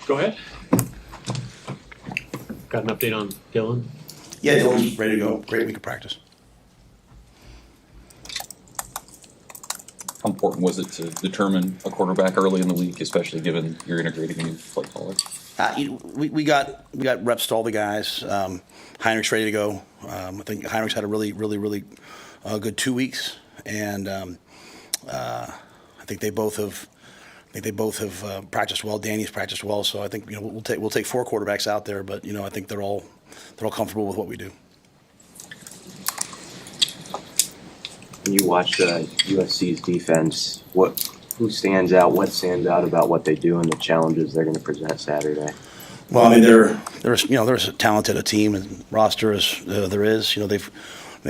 Go ahead. Got an update on Dylan? Yeah, Dylan's ready to go. Great week of practice. How important was it to determine a quarterback early in the week, especially given you're integrating a new play caller? We got reps to all the guys. Heinrich's ready to go. I think Heinrich's had a really good 2 weeks, and I think they both have practiced well. Danny's practiced well, so I think we'll take 4 quarterbacks out there, but I think they're all comfortable with what we do. When you watch USC's defense, who stands out? What stands out about what they do and the challenges they're going to present Saturday? Well, I mean, they're as talented a team and roster as there is. They've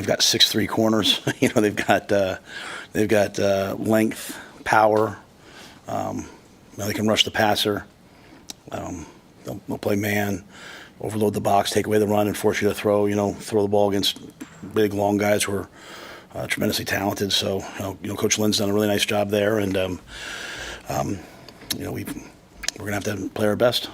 got 6'3" corners. They've got length, power. They can rush the passer. They'll play man, overload the box, take away the run, and force you to throw. Throw the ball against big, long guys who are tremendously talented. So, Coach Lynn's done a really nice job there, and we're gonna have to play our best.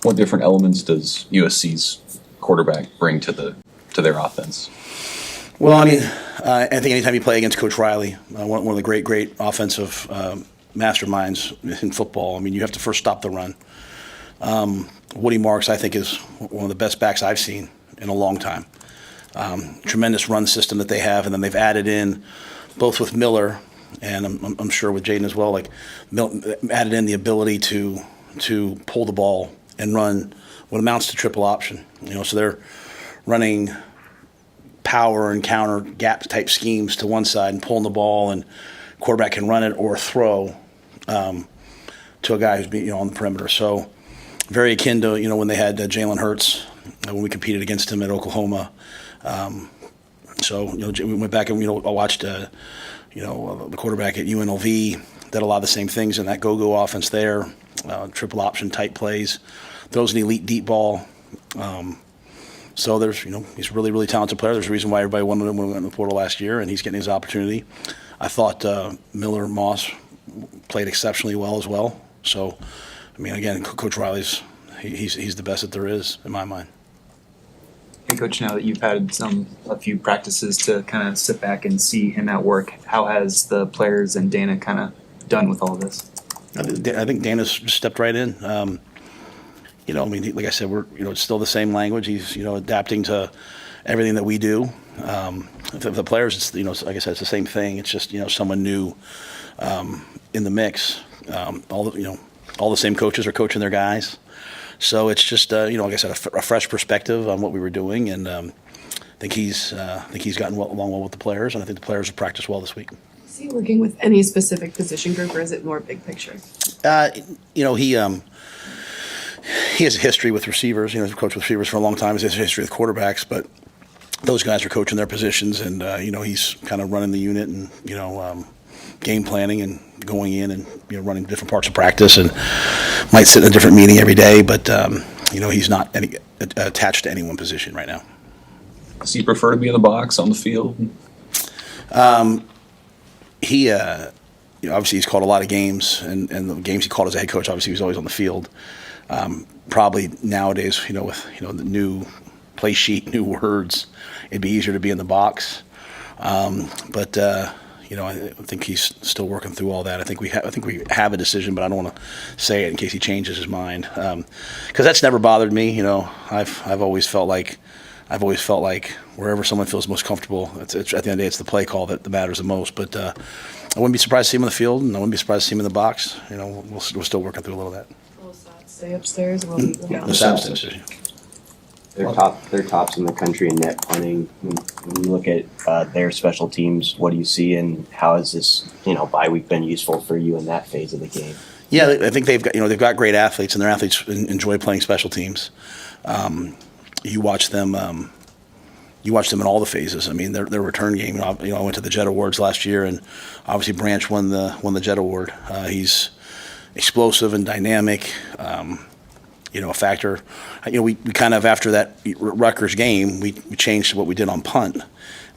What different elements does USC's quarterback bring to their offense? Well, I mean, I think anytime you play against Coach Rhule, one of the great offensive masterminds in football, I mean, you have to first stop the run. Woody Marks, I think, is one of the best backs I've seen in a long time. Tremendous run system that they have, and then they've added in, both with Miller and I'm sure with Jaden as well, added in the ability to pull the ball and run what amounts to triple option. So they're running power and counter gap type schemes to one side and pulling the ball, and quarterback can run it or throw to a guy who's on the perimeter. So very akin to when they had Jalen Hurts when we competed against him at Oklahoma. We went back and I watched the quarterback at UNLV did a lot of the same things in that go-go offense there, triple option type plays, throws an elite deep ball. So there's he's a really talented player. There's a reason why everybody wanted him when we went in the portal last year, and he's getting his opportunity. I thought Miller Moss played exceptionally well as well. So I mean, again, Coach Riley's he's the best that there is in my mind. Hey, Coach, now that you've had a few practices to kind of sit back and see him at work, how has the players and Dana kind of done with all this? I think Dana's stepped right in. I mean, like I said, it's still the same language. He's adapting to everything that we do. The players, it's like I said, it's the same thing. It's just someone new in the mix. All the same coaches are coaching their guys. So it's just, like I said, a fresh perspective on what we were doing, and I think he's gotten along well with the players, and I think the players have practiced well this week. Is he working with any specific position group, or is it more big picture? He has a history with receivers. He's coached with receivers for a long time. He has a history with quarterbacks, but those guys are coaching their positions, and he's kind of running the unit and game planning and going in and running different parts of practice, and might sit in a different meeting every day, but he's not attached to any one position right now. Does he prefer to be in the box, on the field? He obviously he's called a lot of games, and the games he called as a head coach, obviously he was always on the field. Probably nowadays, with the new play sheet, new words, it'd be easier to be in the box. But I think he's still working through all that. I think we have a decision, but I don't want to say it in case he changes his mind. Because that's never bothered me. I've always felt like wherever someone feels most comfortable, it's at the end of the day, it's the play call that matters the most. But I wouldn't be surprised to see him on the field, and I wouldn't be surprised to see him in the box. We're still working through a little of that. Will Saad stay upstairs, or will he go down? The Saad's decision. They're tops in the country in net punting. When you look at their special teams, what do you see, and how has this bye week been useful for you in that phase of the game? Yeah, I think they've got great athletes, and their athletes enjoy playing special teams. You watch them in all the phases. I mean, their return game. I went to the Jet Awards last year, and obviously Branch won the Jet Award. He's explosive and dynamic. A factor. We kind of, after that Rutgers game, we changed what we did on punt.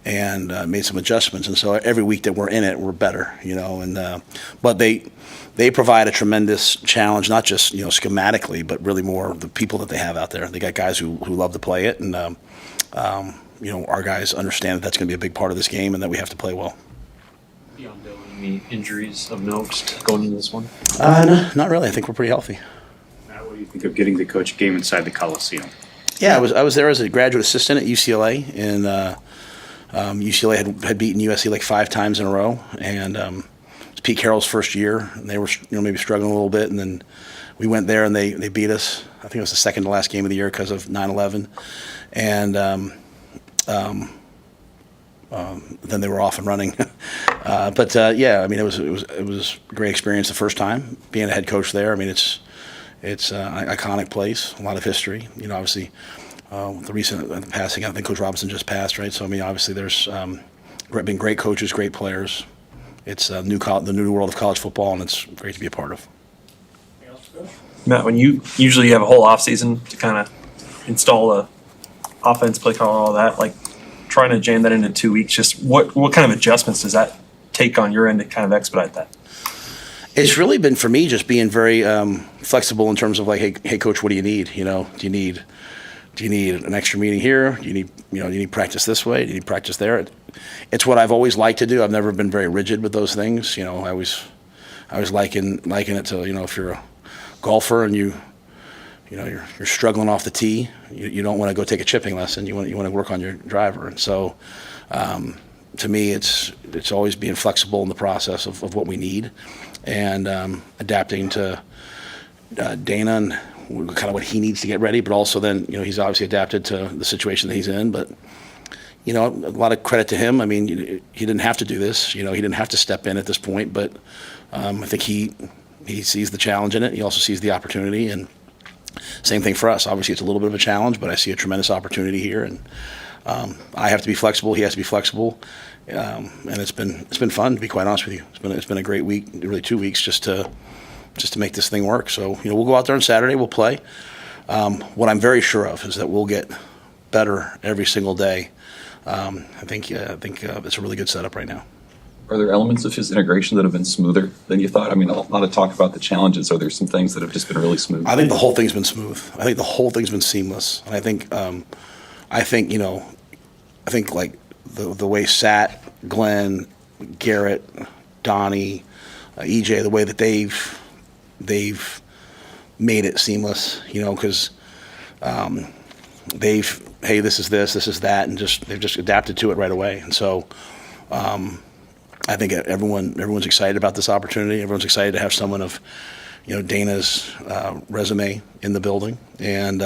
and made some adjustments. And so every week that we're in it, we're better, And but they provide a tremendous challenge, not just schematically, but really more the people that they have out there. They got guys who love to play it, and our guys understand that that's going to be a big part of this game, and that we have to play well. Beyond Bill, any injuries of note going into this one? No, not really. I think we're pretty healthy. Matt, what do you think of getting to coach a game inside the Coliseum? Yeah, I was there as a graduate assistant at UCLA, and UCLA had beaten USC like 5 times in a row, and it was Pete Carroll's first year, and they were maybe struggling a little bit, and then we went there and they beat us. I think it was the second to last game of the year because of 9/11, and then they were off and running. Yeah, I mean it was a great experience the first time being a head coach there. I mean it's an iconic place, a lot of history. Obviously the recent passing, I think Coach Robinson just passed, right? So I mean obviously there's been great coaches, great players. It's the new world of college football, and it's great to be a part of. Matt, when you usually have a whole offseason to kind of install a offense, play call, all that, like trying to jam that into 2 weeks, just what kind of adjustments does that take on your end to kind of expedite that? It's really been for me just being very flexible in terms of like, hey, coach, what do you need? Do you need an extra meeting here? Do you need practice this way? Do you need practice there? It's what I've always liked to do. I've never been very rigid with those things. I always liken it to if you're a golfer and you're struggling off the tee, you don't want to go take a chipping lesson. You want to work on your driver. And so, to me, it's always being flexible in the process of what we need, and adapting to Dana and kind of what he needs to get ready. But also then he's obviously adapted to the situation that he's in. But a lot of credit to him. I mean, he didn't have to do this. He didn't have to step in at this point. But I think he sees the challenge in it. He also sees the opportunity, and same thing for us. Obviously, it's a little bit of a challenge, but I see a tremendous opportunity here, and I have to be flexible. He has to be flexible, and it's been fun, to be quite honest with you. It's been a great week, really 2 weeks, just to make this thing work. So we'll go out there on Saturday. We'll play. What I'm very sure of is that we'll get better every single day. I think it's a really good setup right now. Are there elements of his integration that have been smoother than you thought? I mean, a lot of talk about the challenges. Are there some things that have just been really smooth? I think the whole thing's been smooth. I think the whole thing's been seamless. And I think like the way Sat, Glenn, Garrett, Donnie, EJ, the way that they've made it seamless, because hey, this is that, and they've just adapted to it right away. And so I think everyone's excited about this opportunity. Everyone's excited to have someone of Dana's resume in the building, and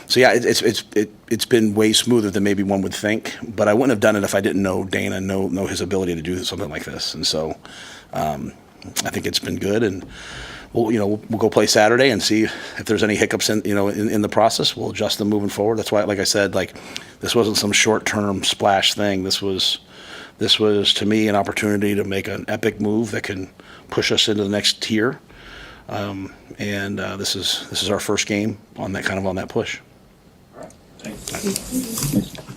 so yeah, it's been way smoother than maybe one would think. But I wouldn't have done it if I didn't know Dana, know his ability to do something like this. And so I think it's been good, and we'll go play Saturday and see if there's any hiccups in the process. We'll adjust them moving forward. That's why, like I said, this wasn't some short-term splash thing. This was to me an opportunity to make an epic move that can push us into the next tier. And this is our first game on that push. All right. Thanks.